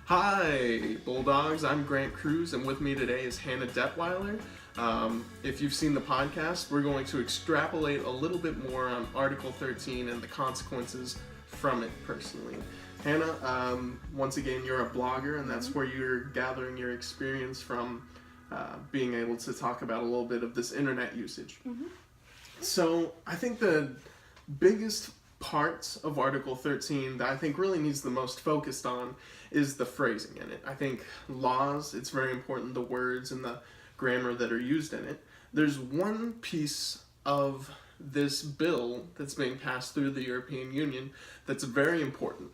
Hi, Bulldogs. I'm Grant Cruz, and with me today is Hannah Detweiler. If you've seen the podcast, we're going to extrapolate a little bit more on Article 13 and the consequences from it personally. Hannah, once again, you're a blogger, and that's where you're gathering your experience from being able to talk about a little bit of this internet usage. So, I think the biggest parts of Article 13 that I think really needs the most focused on is the phrasing in it. I think laws, it's very important, the words and the grammar that are used in it. There's one piece of this bill that's being passed through the European Union that's very important,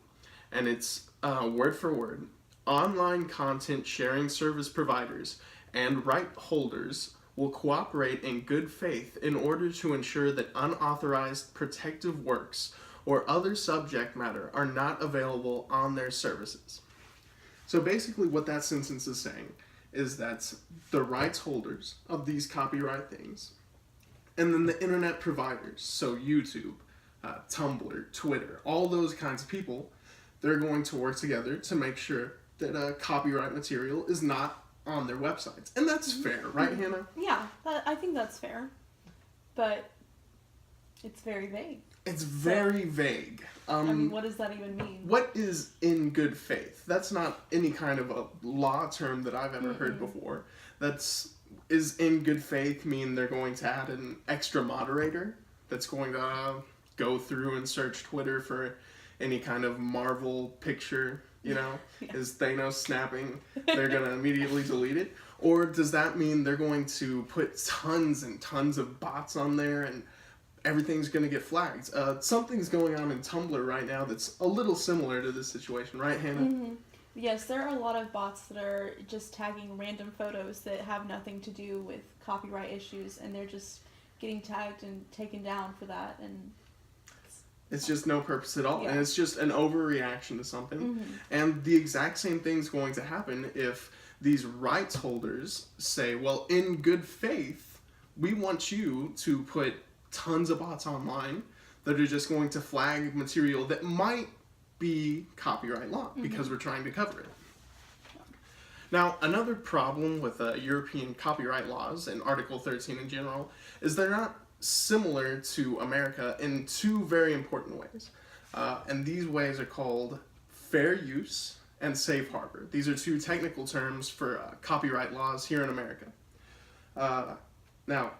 and it's word for word. Online content sharing service providers and right holders will cooperate in good faith in order to ensure that unauthorized protective works or other subject matter are not available on their services. So basically what that sentence is saying is that the rights holders of these copyright things and then the internet providers, so YouTube, Tumblr, Twitter, all those kinds of people, they're going to work together to make sure that copyright material is not on their websites. And that's fair, right, Hannah? Yeah, I think that's fair. But it's very vague. It's very vague. What does that even mean? What is in good faith? That's not any kind of a law term that I've ever heard before. Is in good faith mean they're going to add an extra moderator that's going to go through and search Twitter for any kind of Marvel picture, is Thanos snapping, they're going to immediately delete it? Or does that mean they're going to put tons and tons of bots on there and everything's going to get flagged? Something's going on in Tumblr right now that's a little similar to this situation, right, Hannah? Yes, there are a lot of bots that are just tagging random photos that have nothing to do with copyright issues, and they're just getting tagged and taken down for that, and it's just no purpose at all, and it's just an overreaction to something. And the exact same thing's going to happen if these rights holders say, well, in good faith, we want you to put tons of bots online that are just going to flag material that might be copyright law because we're trying to cover it. Now, another problem with European copyright laws and Article 13 in general is they're not similar to America in two very important ways. And these ways are called fair use and safe harbor. These are two technical terms for copyright laws here in America. Now,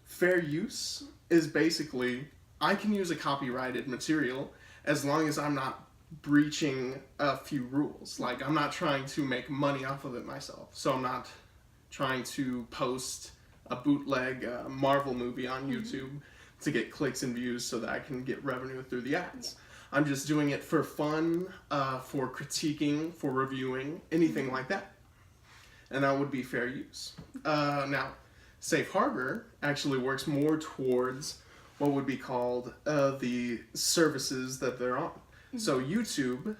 fair use is basically, I can use a copyrighted material as long as I'm not breaching a few rules. Like, I'm not trying to make money off of it myself. So I'm not trying to post a bootleg Marvel movie on YouTube to get clicks and views so that I can get revenue through the ads. I'm just doing it for fun, for critiquing, for reviewing, anything like that. And that would be fair use. Now, safe harbor actually works more towards what would be called the services that they're on. So YouTube,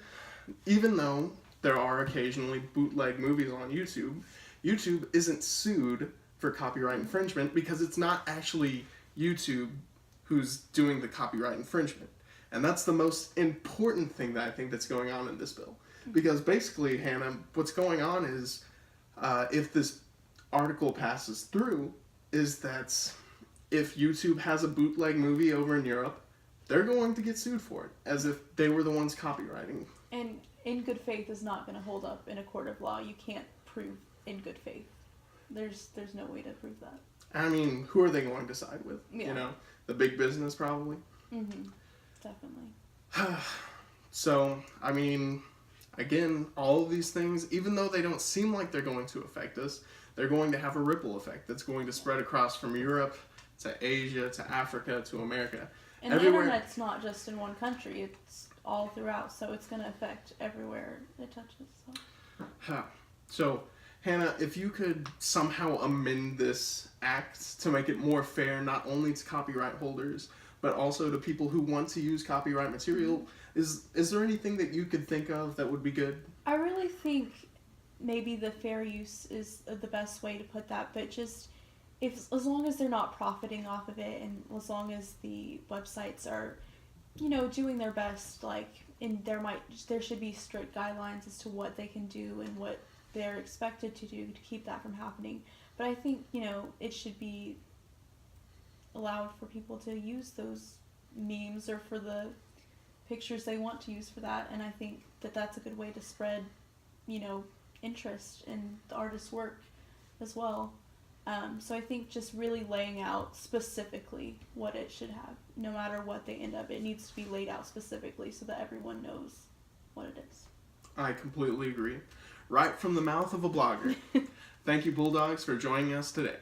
even though there are occasionally bootleg movies on YouTube, YouTube isn't sued for copyright infringement because it's not actually YouTube who's doing the copyright infringement. And that's the most important thing that I think that's going on in this bill. Because basically, Hannah, what's going on is, if this article passes through, is that if YouTube has a bootleg movie over in Europe, they're going to get sued for it, as if they were the ones copywriting. And in good faith is not going to hold up in a court of law. You can't prove in good faith. There's no way to prove that. I mean, who are they going to side with? Yeah. The big business probably. Definitely. So, I mean, again, all of these things, even though they don't seem like they're going to affect us, they're going to have a ripple effect that's going to spread across from Europe to Asia to Africa to America. And everywhere. The internet's not just in one country, it's all throughout, so it's going to affect everywhere it touches. So, Hannah, if you could somehow amend this act to make it more fair, not only to copyright holders, but also to people who want to use copyright material, is there anything that you could think of that would be good? I really think maybe the fair use is the best way to put that, but just as long as they're not profiting off of it, and as long as the websites are, doing their best, like and there should be strict guidelines as to what they can do and what they're expected to do to keep that from happening. But I think, it should be allowed for people to use those memes or for the pictures they want to use for that, and I think that that's a good way to spread, interest in the artist's work as well. So I think just really laying out specifically what it should have, no matter what they end up, it needs to be laid out specifically so that everyone knows what it is. I completely agree. Right from the mouth of a blogger. Thank you, Bulldogs, for joining us today.